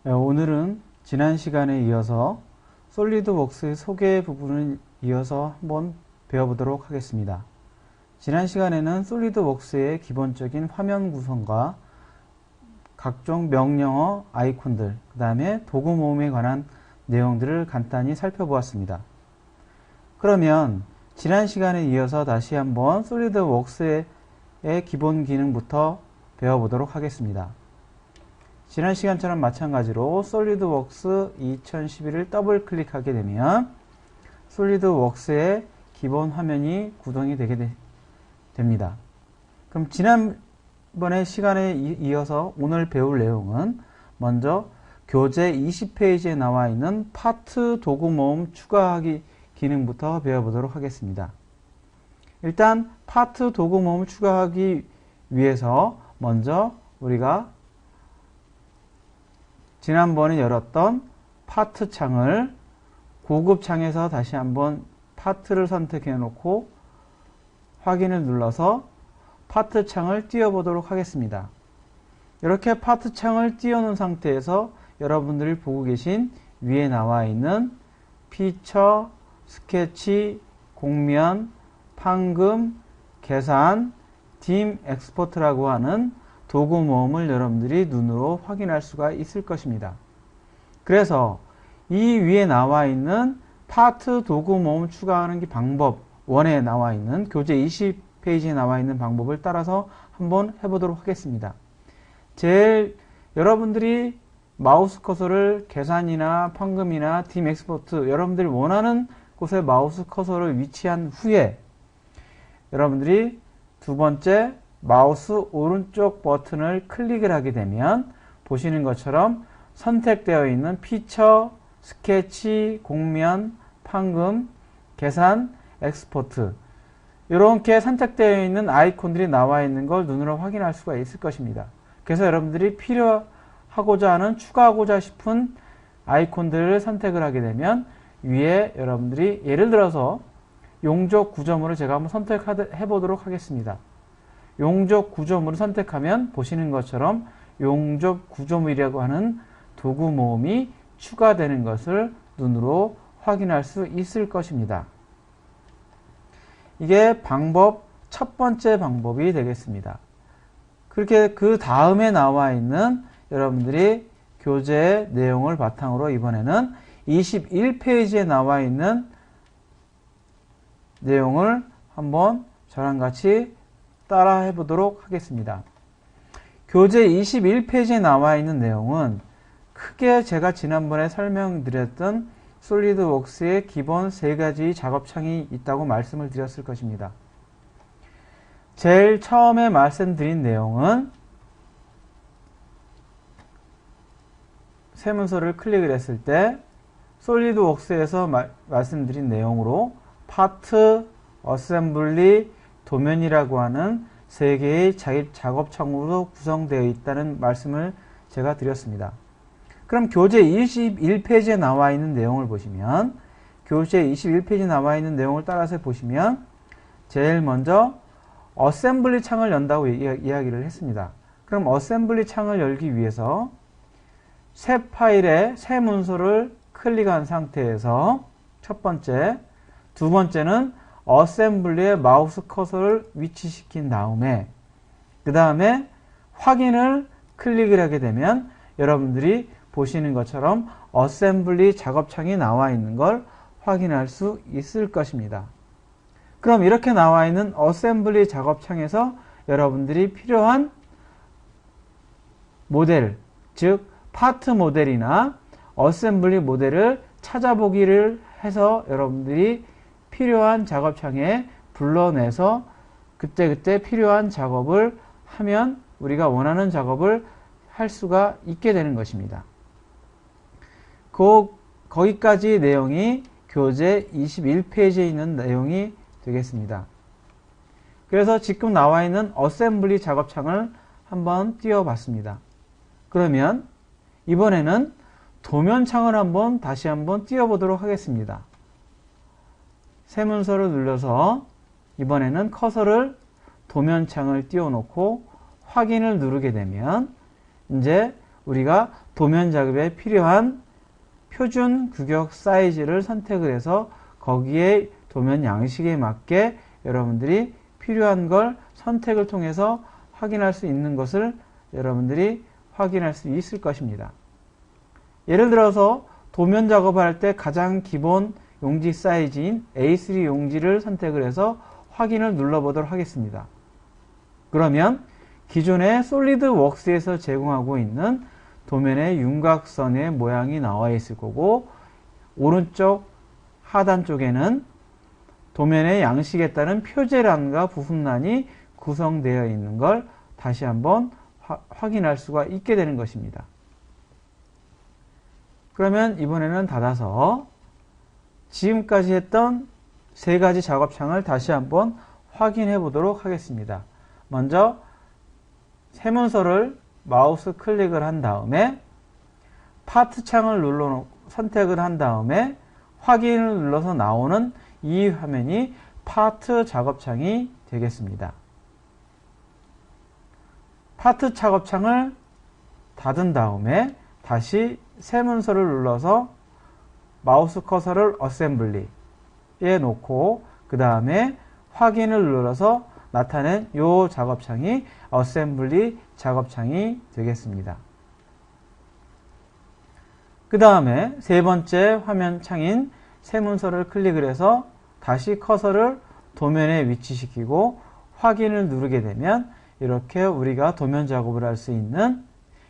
오늘은 지난 시간에 이어서 솔리드웍스의 소개 부분을 이어서 한번 배워보도록 하겠습니다. 지난 시간에는 솔리드웍스의 기본적인 화면 구성과 각종 명령어, 아이콘들, 그 다음에 도구 모음에 관한 내용들을 간단히 살펴보았습니다. 그러면 지난 시간에 이어서 다시 한번 솔리드웍스의 기본 기능부터 배워보도록 하겠습니다. 지난 시간처럼 마찬가지로 솔리드웍스 2011을 더블 클릭하게 되면 솔리드웍스의 기본 화면이 구동이 되게 됩니다. 그럼 지난번의 시간에 이어서 오늘 배울 내용은 먼저 교재 20페이지에 나와 있는 파트 도구 모음 추가하기 기능부터 배워보도록 하겠습니다. 일단 파트 도구 모음 추가하기 위해서 먼저 우리가 지난번에 열었던 파트 창을 고급 창에서 다시 한번 파트를 선택해 놓고 확인을 눌러서 파트 창을 띄워보도록 하겠습니다. 이렇게 파트 창을 띄워놓은 상태에서 여러분들이 보고 계신 위에 나와 있는 피처, 스케치, 공면, 판금, 계산, 딤 엑스포트라고 하는 도구 모음을 여러분들이 눈으로 확인할 수가 있을 것입니다. 그래서 이 위에 나와 있는 파트 도구 모음 추가하는 방법 1에 나와 있는 교재 20페이지에 나와 있는 방법을 따라서 한번 해보도록 하겠습니다. 제일 여러분들이 마우스 커서를 계산이나 판금이나 딤 엑스포트 여러분들이 원하는 곳에 마우스 커서를 위치한 후에 여러분들이 두 번째 마우스 오른쪽 버튼을 클릭을 하게 되면 보시는 것처럼 선택되어 있는 피처, 스케치, 공면, 판금, 계산, 엑스포트 이렇게 선택되어 있는 아이콘들이 나와 있는 걸 눈으로 확인할 수가 있을 것입니다. 그래서 여러분들이 필요하고자 하는 추가하고자 싶은 아이콘들을 선택을 하게 되면 위에 여러분들이 예를 들어서 용접 구조물을 제가 한번 선택해 보도록 하겠습니다. 용접 구조물을 선택하면 보시는 것처럼 용접 구조물이라고 하는 도구 모음이 추가되는 것을 눈으로 확인할 수 있을 것입니다. 이게 첫 번째 방법이 되겠습니다. 그렇게 그 다음에 나와 있는 여러분들이 교재 내용을 바탕으로 이번에는 21페이지에 나와 있는 내용을 한번 저랑 같이 따라 해보도록 하겠습니다. 교재 21페이지에 나와 있는 내용은 크게 제가 지난번에 설명드렸던 솔리드웍스의 기본 3가지 작업창이 있다고 말씀을 드렸을 것입니다. 제일 처음에 말씀드린 내용은 새 문서를 클릭을 했을 때 솔리드웍스에서 말씀드린 내용으로 파트, 어셈블리, 도면이라고 하는 3개의 작업창으로 구성되어 있다는 말씀을 제가 드렸습니다. 그럼 교재 21페이지에 나와 있는 내용을 보시면 교재 21페이지에 나와 있는 내용을 따라서 보시면 제일 먼저 어셈블리 창을 연다고 이야기를 했습니다. 그럼 어셈블리 창을 열기 위해서 새 파일에 새 문서를 클릭한 상태에서 첫 번째, 두 번째는 어셈블리에 마우스 커서를 위치시킨 다음에 그 다음에 확인을 클릭을 하게 되면 여러분들이 보시는 것처럼 어셈블리 작업창이 나와 있는 걸 확인할 수 있을 것입니다. 그럼 이렇게 나와 있는 어셈블리 작업창에서 여러분들이 필요한 모델, 즉 파트 모델이나 어셈블리 모델을 찾아보기를 해서 여러분들이 필요한 작업창에 불러내서 그때그때 필요한 작업을 하면 우리가 원하는 작업을 할 수가 있게 되는 것입니다. 거기까지 내용이 교재 21페이지에 있는 내용이 되겠습니다. 그래서 지금 나와 있는 어셈블리 작업창을 한번 띄워봤습니다. 그러면 이번에는 도면창을 다시 한번 띄워보도록 하겠습니다. 새 문서를 눌러서 이번에는 커서를 도면창을 띄워놓고 확인을 누르게 되면 이제 우리가 도면 작업에 필요한 표준 규격 사이즈를 선택을 해서 거기에 도면 양식에 맞게 여러분들이 필요한 걸 선택을 통해서 확인할 수 있는 것을 여러분들이 확인할 수 있을 것입니다. 예를 들어서 도면 작업을 할 때 가장 기본 용지 사이즈인 A3 용지를 선택을 해서 확인을 눌러보도록 하겠습니다. 그러면 기존의 솔리드웍스에서 제공하고 있는 도면의 윤곽선의 모양이 나와 있을 거고, 오른쪽 하단 쪽에는 도면의 양식에 따른 표제란과 부품란이 구성되어 있는 걸 다시 한번 확인할 수가 있게 되는 것입니다. 그러면 이번에는 닫아서 지금까지 했던 세 가지 작업창을 다시 한번 확인해 보도록 하겠습니다. 먼저 세문서를 마우스 클릭을 한 다음에 파트 창을 선택을 한 다음에 확인을 눌러서 나오는 이 화면이 파트 작업창이 되겠습니다. 파트 작업창을 닫은 다음에 다시 세문서를 눌러서 마우스 커서를 어셈블리에 놓고 그 다음에 확인을 눌러서 나타낸 이 작업창이 어셈블리 작업창이 되겠습니다. 그 다음에 세 번째 화면 창인 세문서를 클릭을 해서 다시 커서를 도면에 위치시키고 확인을 누르게 되면 이렇게 우리가 도면 작업을 할 수 있는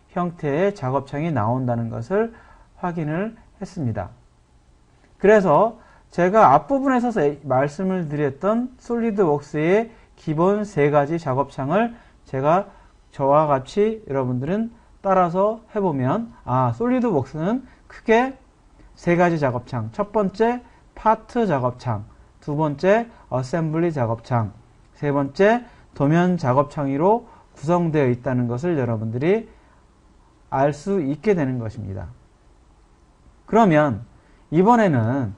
형태의 작업창이 나온다는 것을 확인을 했습니다. 그래서 제가 앞부분에서 말씀을 드렸던 솔리드웍스의 기본 세 가지 작업창을 제가 저와 같이 여러분들은 따라서 해보면 솔리드웍스는 크게 세 가지 작업창, 첫 번째 파트 작업창, 두 번째 어셈블리 작업창, 세 번째 도면 작업창으로 구성되어 있다는 것을 여러분들이 알 수 있게 되는 것입니다. 그러면 이번에는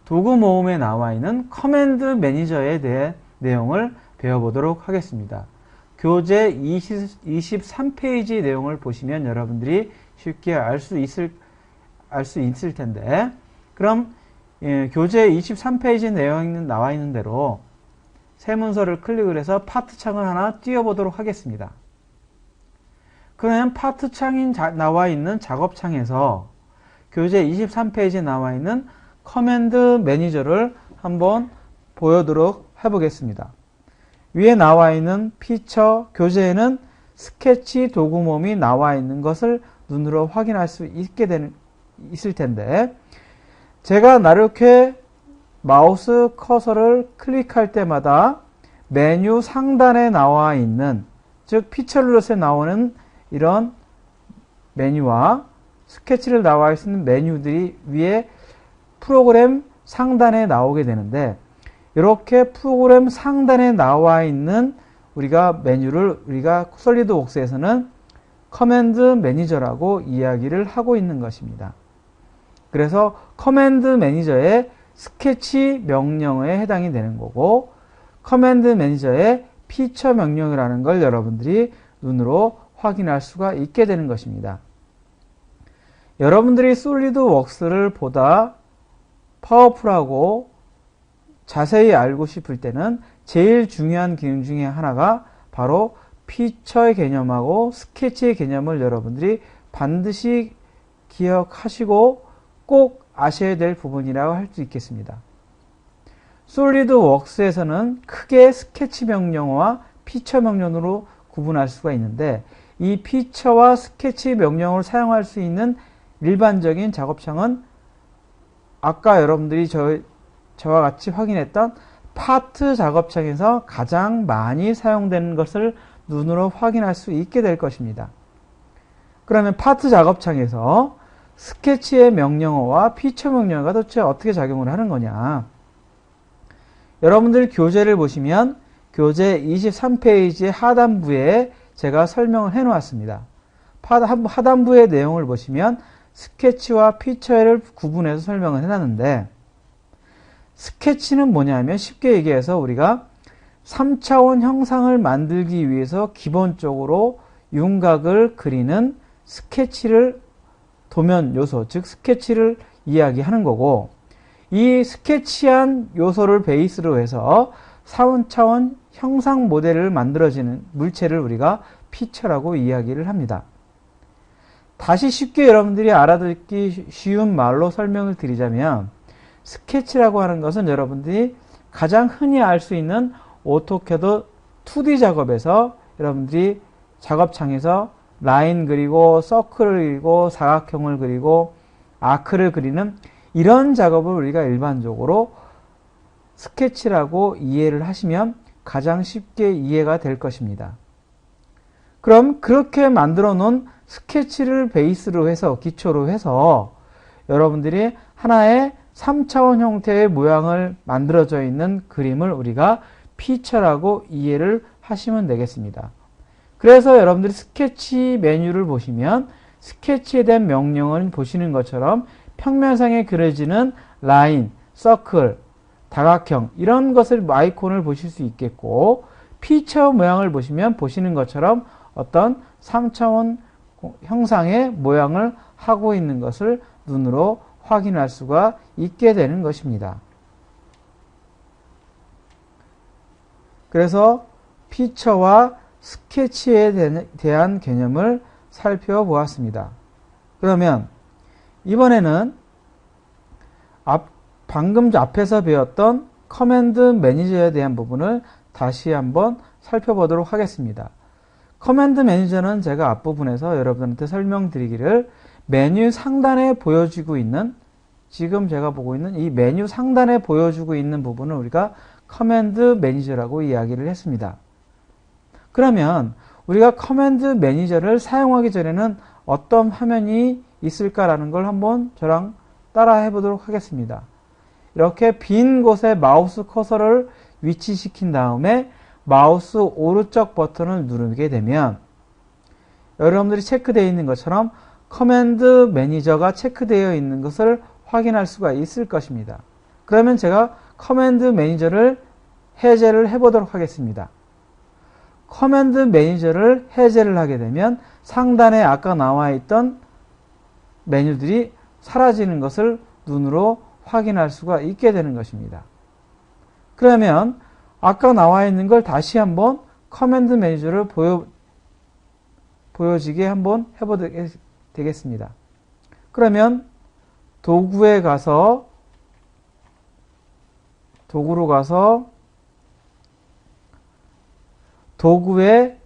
도구 모음에 나와 있는 커맨드 매니저에 대해 내용을 배워보도록 하겠습니다. 교재 23페이지 내용을 보시면 여러분들이 쉽게 알 수 있을 텐데, 그럼 교재 23페이지 내용이 나와 있는 대로 세문서를 클릭을 해서 파트 창을 하나 띄워보도록 하겠습니다. 그러면 파트 창이 나와 있는 작업창에서 교재 23페이지에 나와 있는 커맨드 매니저를 한번 보여드리도록 해보겠습니다. 위에 나와 있는 피처, 교재에는 스케치 도구 모음이 나와 있는 것을 눈으로 확인할 수 있을 텐데, 제가 이렇게 마우스 커서를 클릭할 때마다 메뉴 상단에 나와 있는, 즉 피처 눌러서 나오는 이런 메뉴와 스케치를 나와 있는 메뉴들이 위에 프로그램 상단에 나오게 되는데, 이렇게 프로그램 상단에 나와 있는 메뉴를 우리가 솔리드웍스에서는 커맨드 매니저라고 이야기를 하고 있는 것입니다. 그래서 커맨드 매니저의 스케치 명령어에 해당이 되는 거고, 커맨드 매니저의 피처 명령이라는 걸 여러분들이 눈으로 확인할 수가 있게 되는 것입니다. 여러분들이 솔리드웍스를 보다 파워풀하고 자세히 알고 싶을 때는 제일 중요한 기능 중에 하나가 바로 피처의 개념하고 스케치의 개념을 여러분들이 반드시 기억하시고 꼭 아셔야 될 부분이라고 할 수 있겠습니다. 솔리드웍스에서는 크게 스케치 명령어와 피처 명령으로 구분할 수가 있는데, 이 피처와 스케치 명령을 사용할 수 있는 일반적인 작업창은 아까 여러분들이 저와 같이 확인했던 파트 작업창에서 가장 많이 사용되는 것을 눈으로 확인할 수 있게 될 것입니다. 그러면 파트 작업창에서 스케치의 명령어와 피처 명령어가 도대체 어떻게 작용을 하는 거냐? 여러분들 교재를 보시면 교재 23페이지 하단부에 제가 설명을 해 놓았습니다. 하단부의 내용을 보시면 스케치와 피처를 구분해서 설명을 해놨는데, 스케치는 뭐냐면 쉽게 얘기해서 우리가 3차원 형상을 만들기 위해서 기본적으로 윤곽을 그리는 스케치를 도면 요소, 즉 스케치를 이야기하는 거고, 이 스케치한 요소를 베이스로 해서 4차원 형상 모델을 만들어지는 물체를 우리가 피처라고 이야기를 합니다. 다시 쉽게 여러분들이 알아듣기 쉬운 말로 설명을 드리자면, 스케치라고 하는 것은 여러분들이 가장 흔히 알 수 있는 오토캐드 2D 작업에서 여러분들이 작업창에서 라인 그리고 서클을 그리고 사각형을 그리고 아크를 그리는 이런 작업을 우리가 일반적으로 스케치라고 이해를 하시면 가장 쉽게 이해가 될 것입니다. 그럼 그렇게 만들어 놓은 스케치를 베이스로 해서, 기초로 해서 여러분들이 하나의 3차원 형태의 모양을 만들어져 있는 그림을 우리가 피처라고 이해를 하시면 되겠습니다. 그래서 여러분들이 스케치 메뉴를 보시면 스케치에 대한 명령을 보시는 것처럼 평면상에 그려지는 라인, 서클, 다각형 이런 것을 아이콘을 보실 수 있겠고, 피처 모양을 보시면 보시는 것처럼 어떤 3차원 형상의 모양을 하고 있는 것을 눈으로 확인할 수가 있게 되는 것입니다. 그래서 피처와 스케치에 대한 개념을 살펴보았습니다. 그러면 이번에는 방금 앞에서 배웠던 커맨드 매니저에 대한 부분을 다시 한번 살펴보도록 하겠습니다. 커맨드 매니저는 제가 앞부분에서 여러분한테 설명드리기를 메뉴 상단에 보여지고 있는, 지금 제가 보고 있는 이 메뉴 상단에 보여주고 있는 부분을 우리가 커맨드 매니저라고 이야기를 했습니다. 그러면 우리가 커맨드 매니저를 사용하기 전에는 어떤 화면이 있을까라는 걸 한번 저랑 따라 해보도록 하겠습니다. 이렇게 빈 곳에 마우스 커서를 위치시킨 다음에 마우스 오른쪽 버튼을 누르게 되면 여러분들이 체크되어 있는 것처럼 커맨드 매니저가 체크되어 있는 것을 확인할 수가 있을 것입니다. 그러면 제가 커맨드 매니저를 해제를 해보도록 하겠습니다. 커맨드 매니저를 해제를 하게 되면 상단에 아까 나와 있던 메뉴들이 사라지는 것을 눈으로 확인할 수가 있게 되는 것입니다. 그러면 아까 나와 있는 걸 다시 한번 커맨드 매니저를 보여지게 한번 해보도록 되겠습니다. 그러면 도구에 가서 도구로 가서 도구의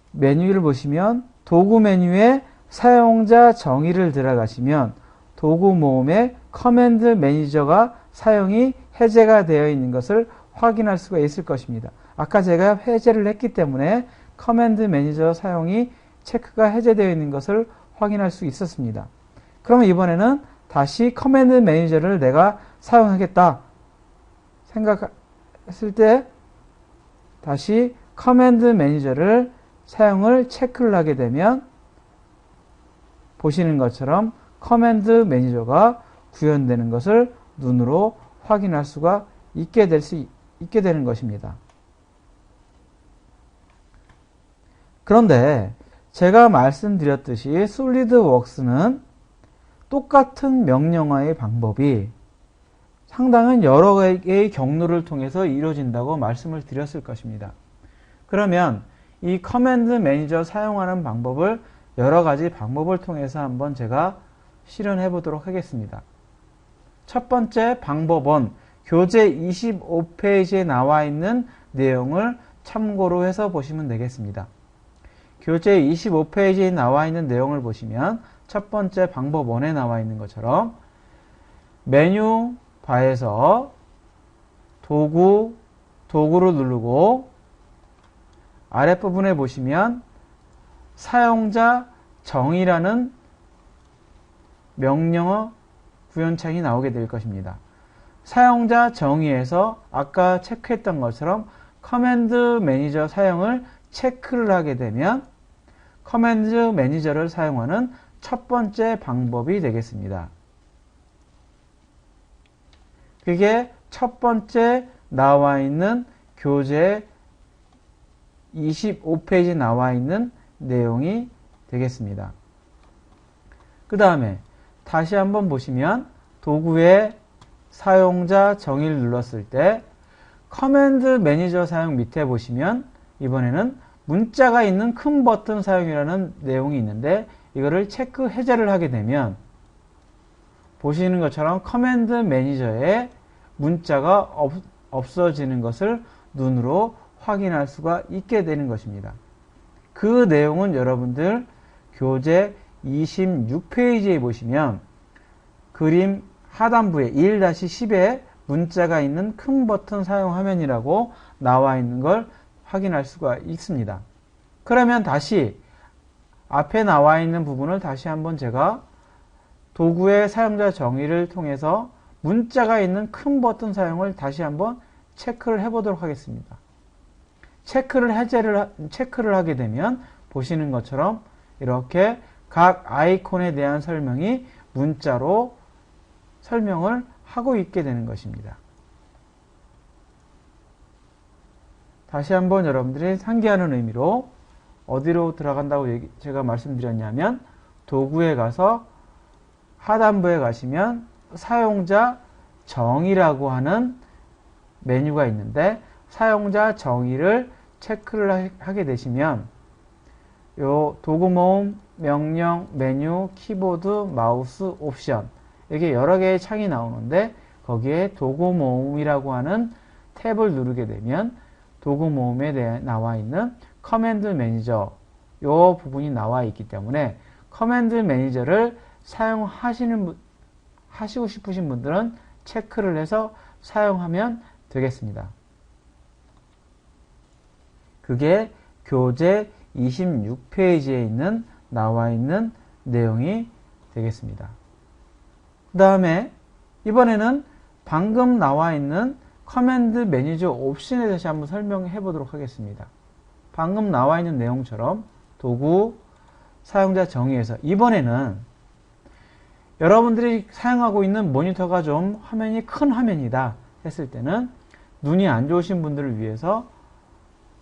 메뉴를 보시면 도구 메뉴에 사용자 정의를 들어가시면 도구 모음에 커맨드 매니저가 사용이 해제가 되어 있는 것을 확인할 수가 있을 것입니다. 아까 제가 해제를 했기 때문에 커맨드 매니저 사용이 체크가 해제되어 있는 것을 확인할 수 있었습니다. 그러면 이번에는 다시 커맨드 매니저를 내가 사용하겠다 생각했을 때 다시 커맨드 매니저를 사용을 체크를 하게 되면 보시는 것처럼 커맨드 매니저가 구현되는 것을 눈으로 확인할 수가 있게 되는 것입니다. 그런데 제가 말씀드렸듯이 솔리드웍스는 똑같은 명령어의 방법이 상당한 여러 개의 경로를 통해서 이루어진다고 말씀을 드렸을 것입니다. 그러면 이 커맨드 매니저 사용하는 방법을 여러 가지 방법을 통해서 한번 제가 실현해 보도록 하겠습니다. 첫 번째 방법은 교재 25페이지에 나와 있는 내용을 참고로 해서 보시면 되겠습니다. 교재 25페이지에 나와 있는 내용을 보시면 첫 번째 방법 1에 나와 있는 것처럼 메뉴 바에서 도구를 누르고 아랫부분에 보시면 사용자 정의라는 명령어 구현창이 나오게 될 것입니다. 사용자 정의에서 아까 체크했던 것처럼 커맨드 매니저 사용을 체크를 하게 되면 커맨드 매니저를 사용하는 첫 번째 방법이 되겠습니다. 그게 첫 번째 나와 있는 교재 25페이지에 나와 있는 내용이 되겠습니다. 그 다음에 다시 한번 보시면 도구의 사용자 정의를 눌렀을 때 커맨드 매니저 사용 밑에 보시면 이번에는 문자가 있는 큰 버튼 사용이라는 내용이 있는데 이거를 체크 해제를 하게 되면 보시는 것처럼 커맨드 매니저에 문자가 없어지는 것을 눈으로 확인할 수가 있게 되는 것입니다. 그 내용은 여러분들 교재 26페이지에 보시면 그림 하단부에 1-10에 문자가 있는 큰 버튼 사용 화면이라고 나와 있는 걸 확인할 수가 있습니다. 그러면 다시 앞에 나와 있는 부분을 다시 한번 제가 도구의 사용자 정의를 통해서 문자가 있는 큰 버튼 사용을 다시 한번 체크를 해보도록 하겠습니다. 체크를 하게 되면 보시는 것처럼 이렇게 각 아이콘에 대한 설명이 문자로 설명을 하고 있게 되는 것입니다. 다시 한번 여러분들이 상기하는 의미로 어디로 들어간다고 제가 말씀드렸냐면 도구에 가서 하단부에 가시면 사용자 정의라고 하는 메뉴가 있는데 사용자 정의를 체크를 하게 되시면 요 도구 모음, 명령, 메뉴, 키보드, 마우스, 옵션 이렇게 여러 개의 창이 나오는데 거기에 도구 모음이라고 하는 탭을 누르게 되면 도구 모음에 대해 나와 있는 커맨드 매니저 요 부분이 나와 있기 때문에 커맨드 매니저를 하시고 싶으신 분들은 체크를 해서 사용하면 되겠습니다. 그게 교재 26페이지에 나와 있는 내용이 되겠습니다. 그 다음에 이번에는 방금 나와 있는 커맨드 매니저 옵션에 다시 한번 설명해 보도록 하겠습니다. 방금 나와 있는 내용처럼 도구 사용자 정의에서 이번에는 여러분들이 사용하고 있는 모니터가 좀 화면이 큰 화면이다 했을 때는 눈이 안 좋으신 분들을 위해서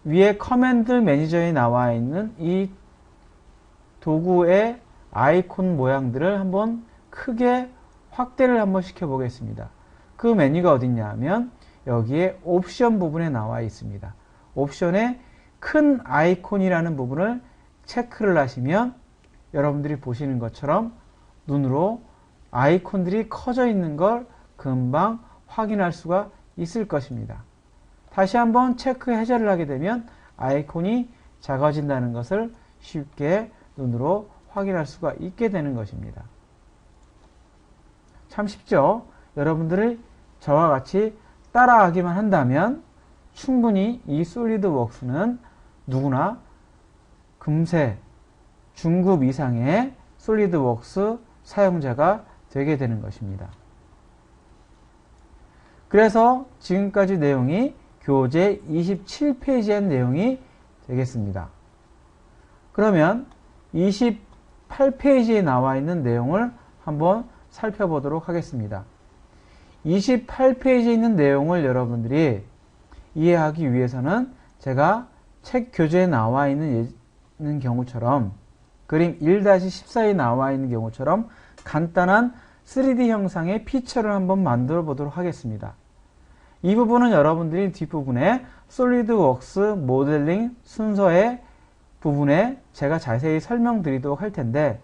위에 커맨드 매니저에 나와 있는 이 도구의 아이콘 모양들을 한번 크게 확대를 한번 시켜 보겠습니다. 그 메뉴가 어딨냐 하면 여기에 옵션 부분에 나와 있습니다. 옵션에 큰 아이콘이라는 부분을 체크를 하시면 여러분들이 보시는 것처럼 눈으로 아이콘들이 커져 있는 걸 금방 확인할 수가 있을 것입니다. 다시 한번 체크 해제를 하게 되면 아이콘이 작아진다는 것을 쉽게 눈으로 확인할 수가 있게 되는 것입니다. 참 쉽죠? 여러분들이 저와 같이 따라하기만 한다면 충분히 이 솔리드웍스는 누구나 금세 중급 이상의 솔리드웍스 사용자가 되게 되는 것입니다. 그래서 지금까지 내용이 교재 27페이지의 내용이 되겠습니다. 그러면 28페이지에 나와 있는 내용을 한번 살펴보도록 하겠습니다. 28페이지에 있는 내용을 여러분들이 이해하기 위해서는 제가 책 교재에 나와 있는 경우처럼 그림 1-14에 나와 있는 경우처럼 간단한 3D 형상의 피처를 한번 만들어 보도록 하겠습니다. 이 부분은 여러분들이 뒷부분에 솔리드웍스 모델링 순서의 부분에 제가 자세히 설명드리도록 할 텐데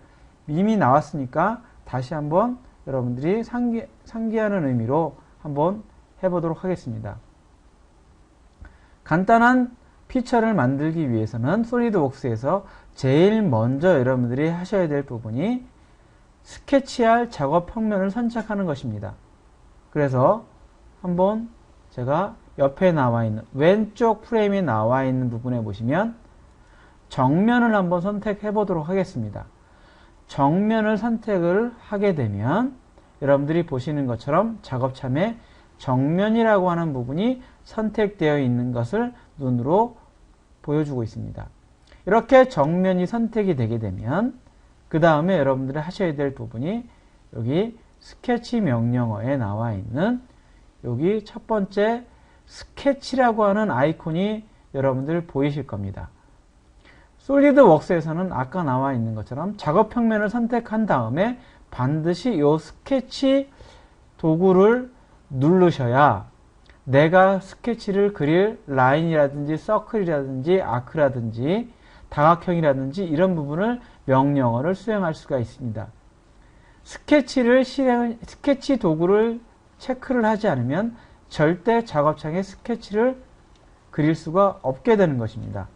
이미 나왔으니까 다시 한번 여러분들이 상기하는 의미로 한번 해보도록 하겠습니다. 간단한 피처를 만들기 위해서는 솔리드웍스에서 제일 먼저 여러분들이 하셔야 될 부분이 스케치할 작업 평면을 선착하는 것입니다. 그래서 한번 제가 옆에 나와 있는 왼쪽 프레임에 나와 있는 부분에 보시면 정면을 한번 선택해 보도록 하겠습니다. 정면을 선택을 하게 되면 여러분들이 보시는 것처럼 작업참에 정면이라고 하는 부분이 선택되어 있는 것을 눈으로 보여주고 있습니다. 이렇게 정면이 선택이 되게 되면 그 다음에 여러분들이 하셔야 될 부분이 여기 스케치 명령어에 나와 있는 여기 첫 번째 스케치라고 하는 아이콘이 여러분들 보이실 겁니다. 솔리드웍스에서는 아까 나와 있는 것처럼 작업 평면을 선택한 다음에 반드시 이 스케치 도구를 누르셔야 내가 스케치를 그릴 라인이라든지 서클이라든지 아크라든지 다각형이라든지 이런 부분을 명령어를 수행할 수가 있습니다. 스케치 도구를 체크를 하지 않으면 절대 작업창에 스케치를 그릴 수가 없게 되는 것입니다.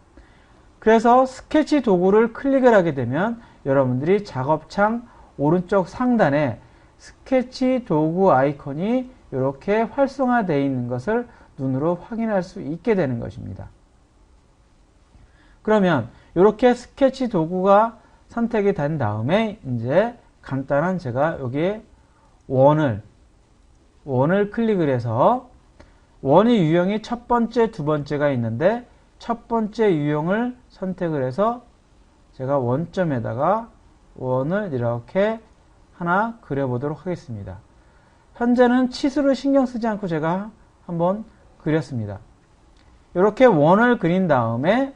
그래서 스케치 도구를 클릭을 하게 되면 여러분들이 작업창 오른쪽 상단에 스케치 도구 아이콘이 이렇게 활성화되어 있는 것을 눈으로 확인할 수 있게 되는 것입니다. 그러면 이렇게 스케치 도구가 선택이 된 다음에 이제 간단한 제가 여기에 원을 클릭을 해서 원의 유형이 첫 번째, 두 번째가 있는데 첫 번째 유형을 선택을 해서 제가 원점에다가 원을 이렇게 하나 그려보도록 하겠습니다. 현재는 치수를 신경 쓰지 않고 제가 한번 그렸습니다. 이렇게 원을 그린 다음에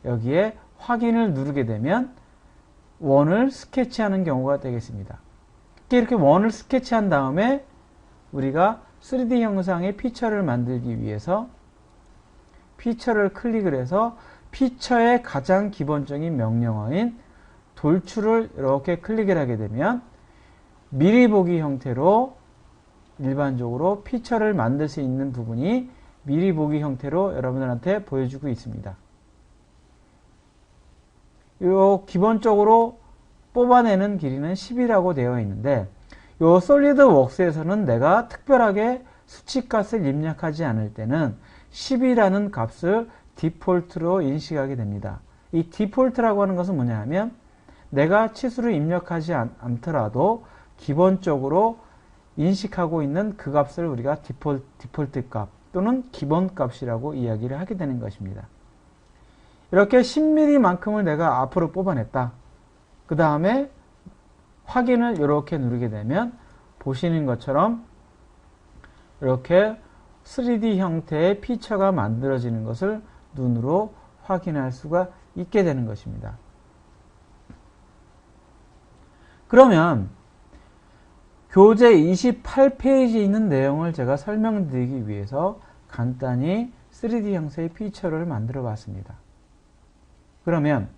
여기에 확인을 누르게 되면 원을 스케치하는 경우가 되겠습니다. 이렇게 원을 스케치한 다음에 우리가 3D 형상의 피처를 만들기 위해서 피처를 클릭을 해서 피처의 가장 기본적인 명령어인 돌출을 이렇게 클릭을 하게 되면 미리 보기 형태로 일반적으로 피처를 만들 수 있는 부분이 미리 보기 형태로 여러분들한테 보여주고 있습니다. 요 기본적으로 뽑아내는 길이는 10이라고 되어 있는데 요 솔리드웍스에서는 내가 특별하게 수치값을 입력하지 않을 때는 10이라는 값을 디폴트로 인식하게 됩니다. 이 디폴트라고 하는 것은 뭐냐 하면 내가 치수를 입력하지 않더라도 기본적으로 인식하고 있는 그 값을 우리가 디폴트 값 또는 기본 값이라고 이야기를 하게 되는 것입니다. 이렇게 10mm만큼을 내가 앞으로 뽑아냈다. 그 다음에 확인을 이렇게 누르게 되면 보시는 것처럼 이렇게 3D 형태의 피처가 만들어지는 것을 눈으로 확인할 수가 있게 되는 것입니다. 그러면 교재 28페이지에 있는 내용을 제가 설명드리기 위해서 간단히 3D 형태의 피처를 만들어 봤습니다. 그러면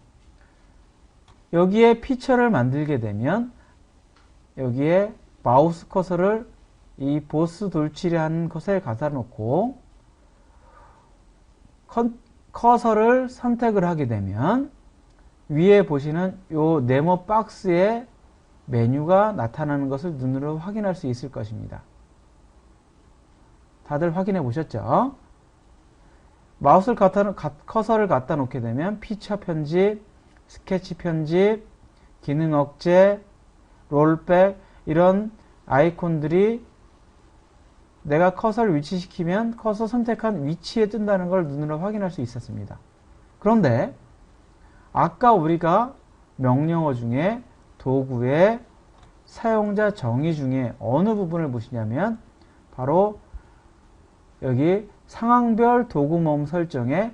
여기에 피처를 만들게 되면 여기에 마우스 커서를 이 보스 돌출이라는 것에 갖다 놓고 커서를 선택을 하게 되면 위에 보시는 이 네모 박스에 메뉴가 나타나는 것을 눈으로 확인할 수 있을 것입니다. 다들 확인해 보셨죠? 커서를 갖다 놓게 되면 피처 편집, 스케치 편집, 기능 억제, 롤백 이런 아이콘들이 내가 커서를 위치시키면 커서 선택한 위치에 뜬다는 걸 눈으로 확인할 수 있었습니다. 그런데 아까 우리가 명령어 중에 도구의 사용자 정의 중에 어느 부분을 보시냐면 바로 여기 상황별 도구 모음 설정에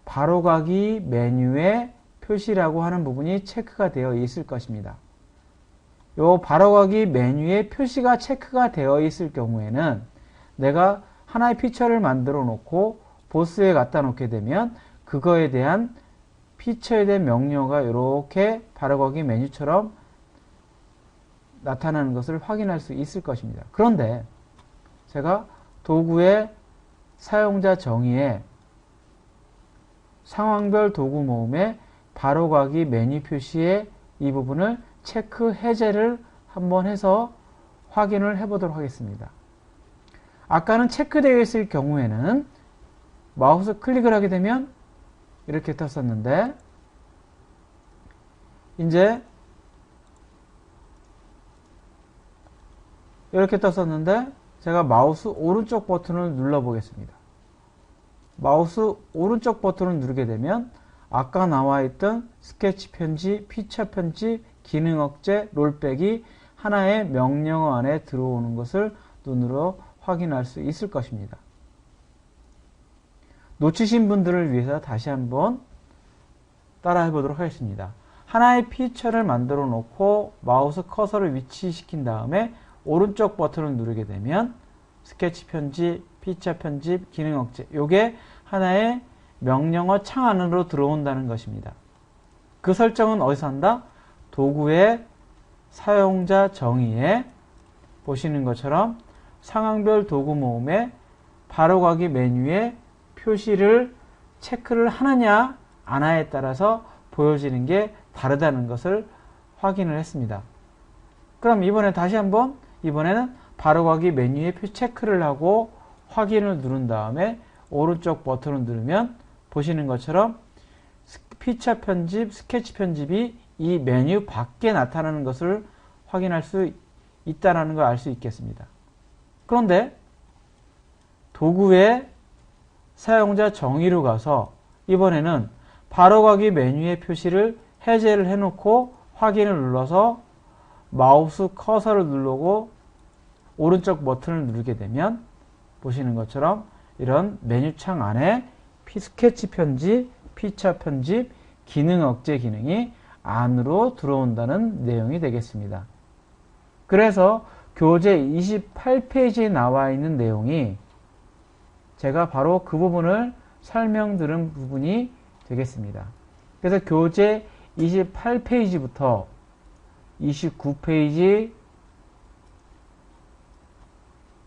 바로가기 메뉴의 표시라고 하는 부분이 체크가 되어 있을 것입니다. 이 바로가기 메뉴의 표시가 체크가 되어 있을 경우에는 내가 하나의 피처를 만들어 놓고 보스에 갖다 놓게 되면 그거에 대한 피처에 대한 명령어가 이렇게 바로가기 메뉴처럼 나타나는 것을 확인할 수 있을 것입니다. 그런데 제가 도구의 사용자 정의에 상황별 도구 모음에 바로가기 메뉴 표시의 이 부분을 체크 해제를 한번 해서 확인을 해보도록 하겠습니다. 아까는 체크되어 있을 경우에는 마우스 클릭을 하게 되면 이렇게 떴었는데 이제 이렇게 떴었는데 제가 마우스 오른쪽 버튼을 눌러 보겠습니다. 마우스 오른쪽 버튼을 누르게 되면 아까 나와 있던 스케치 편집, 피처 편집, 기능 억제, 롤백이 하나의 명령어 안에 들어오는 것을 눈으로 확인할 수 있을 것입니다. 놓치신 분들을 위해서 다시 한번 따라 해보도록 하겠습니다. 하나의 피처를 만들어 놓고 마우스 커서를 위치시킨 다음에 오른쪽 버튼을 누르게 되면 스케치 편집, 피처 편집, 기능 억제, 요게 하나의 명령어 창 안으로 들어온다는 것입니다. 그 설정은 어디서 한다? 도구의 사용자 정의에 보시는 것처럼 상황별 도구 모음에 바로가기 메뉴에 표시를 체크를 하느냐 안 하냐에 따라서 보여지는 게 다르다는 것을 확인을 했습니다. 그럼 이번에 다시 한번 이번에는 바로가기 메뉴에 표 체크를 하고 확인을 누른 다음에 오른쪽 버튼을 누르면 보시는 것처럼 피처 편집, 스케치 편집이 이 메뉴 밖에 나타나는 것을 확인할 수 있다는 걸 알 수 있겠습니다. 그런데 도구의 사용자 정의로 가서 이번에는 바로가기 메뉴의 표시를 해제를 해놓고 확인을 눌러서 마우스 커서를 누르고 오른쪽 버튼을 누르게 되면 보시는 것처럼 이런 메뉴창 안에 스케치 편집, 피처 편집, 기능 억제 기능이 안으로 들어온다는 내용이 되겠습니다. 그래서 교재 28페이지에 나와 있는 내용이 제가 바로 그 부분을 설명드린 부분이 되겠습니다. 그래서 교재 28페이지부터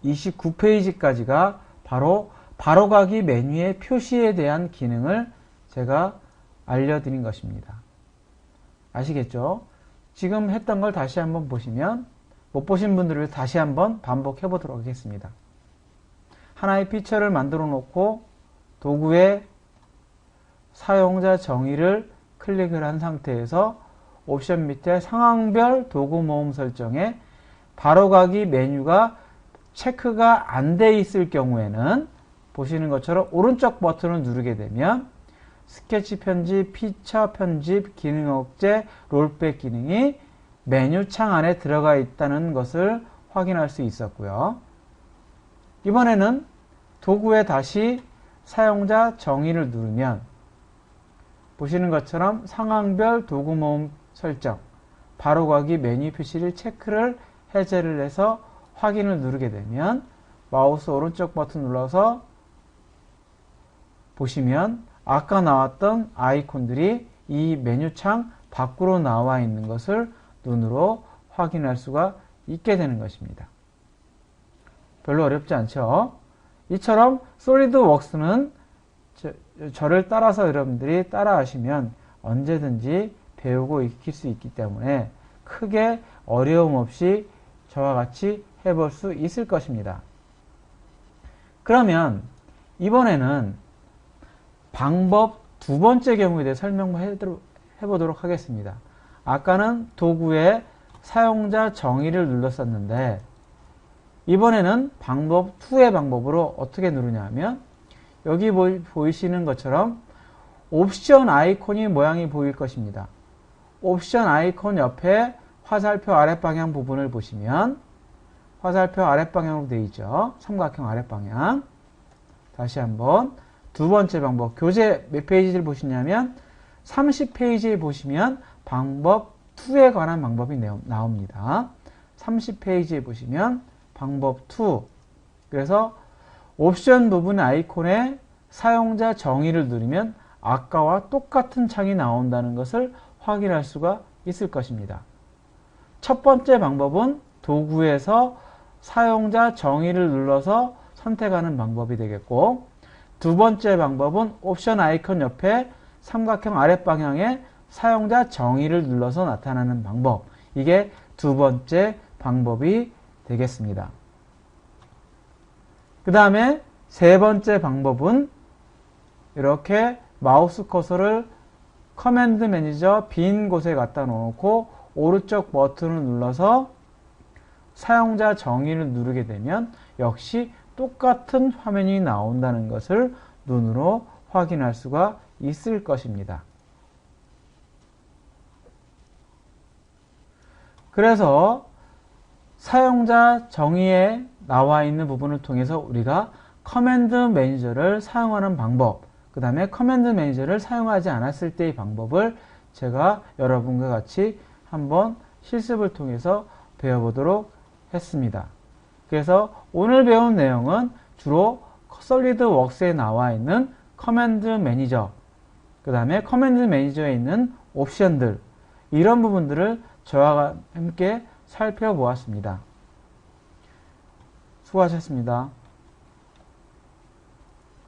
29페이지까지가 바로 바로가기 메뉴의 표시에 대한 기능을 제가 알려드린 것입니다. 아시겠죠? 지금 했던 걸 다시 한번 보시면 못 보신 분들을 위해서 다시 한번 반복해 보도록 하겠습니다. 하나의 피처를 만들어 놓고 도구의 사용자 정의를 클릭을 한 상태에서 옵션 밑에 상황별 도구 모음 설정에 바로가기 메뉴가 체크가 안 돼 있을 경우에는 보시는 것처럼 오른쪽 버튼을 누르게 되면 스케치 편집, 피처 편집, 기능 억제, 롤백 기능이 메뉴 창 안에 들어가 있다는 것을 확인할 수 있었고요. 이번에는 도구에 다시 사용자 정의를 누르면 보시는 것처럼 상황별 도구 모음 설정, 바로가기 메뉴 표시를 체크를 해제를 해서 확인을 누르게 되면 마우스 오른쪽 버튼 눌러서 보시면 아까 나왔던 아이콘들이 이 메뉴창 밖으로 나와 있는 것을 눈으로 확인할 수가 있게 되는 것입니다. 별로 어렵지 않죠? 이처럼 솔리드웍스는 저를 따라서 여러분들이 따라 하시면 언제든지 배우고 익힐 수 있기 때문에 크게 어려움 없이 저와 같이 해볼 수 있을 것입니다. 그러면 이번에는 방법 두 번째 경우에 대해 설명해 보도록 하겠습니다. 아까는 도구의 사용자 정의를 눌렀었는데 이번에는 방법 2의 방법으로 어떻게 누르냐 하면 여기 보이시는 것처럼 옵션 아이콘이 모양이 보일 것입니다. 옵션 아이콘 옆에 화살표 아랫방향 부분을 보시면 화살표 아랫방향으로 되어 있죠. 삼각형 아랫방향. 다시 한번 두 번째 방법, 교재 몇 페이지를 보시냐면 30페이지에 보시면 방법 2에 관한 방법이 나옵니다. 30페이지에 보시면 방법 2. 그래서 옵션 부분 아이콘에 사용자 정의를 누르면 아까와 똑같은 창이 나온다는 것을 확인할 수가 있을 것입니다. 첫 번째 방법은 도구에서 사용자 정의를 눌러서 선택하는 방법이 되겠고, 두 번째 방법은 옵션 아이콘 옆에 삼각형 아랫방향에 사용자 정의를 눌러서 나타나는 방법. 이게 두 번째 방법이 되겠습니다. 그 다음에 세 번째 방법은 이렇게 마우스 커서를 커맨드 매니저 빈 곳에 갖다 놓고 오른쪽 버튼을 눌러서 사용자 정의를 누르게 되면 역시 똑같은 화면이 나온다는 것을 눈으로 확인할 수가 있을 것입니다. 그래서 사용자 정의에 나와 있는 부분을 통해서 우리가 커맨드 매니저를 사용하는 방법, 그 다음에 커맨드 매니저를 사용하지 않았을 때의 방법을 제가 여러분과 같이 한번 실습을 통해서 배워보도록 했습니다. 그래서 오늘 배운 내용은 주로 솔리드웍스에 나와 있는 커맨드 매니저, 그 다음에 커맨드 매니저에 있는 옵션들, 이런 부분들을 저와 함께 살펴보았습니다. 수고하셨습니다.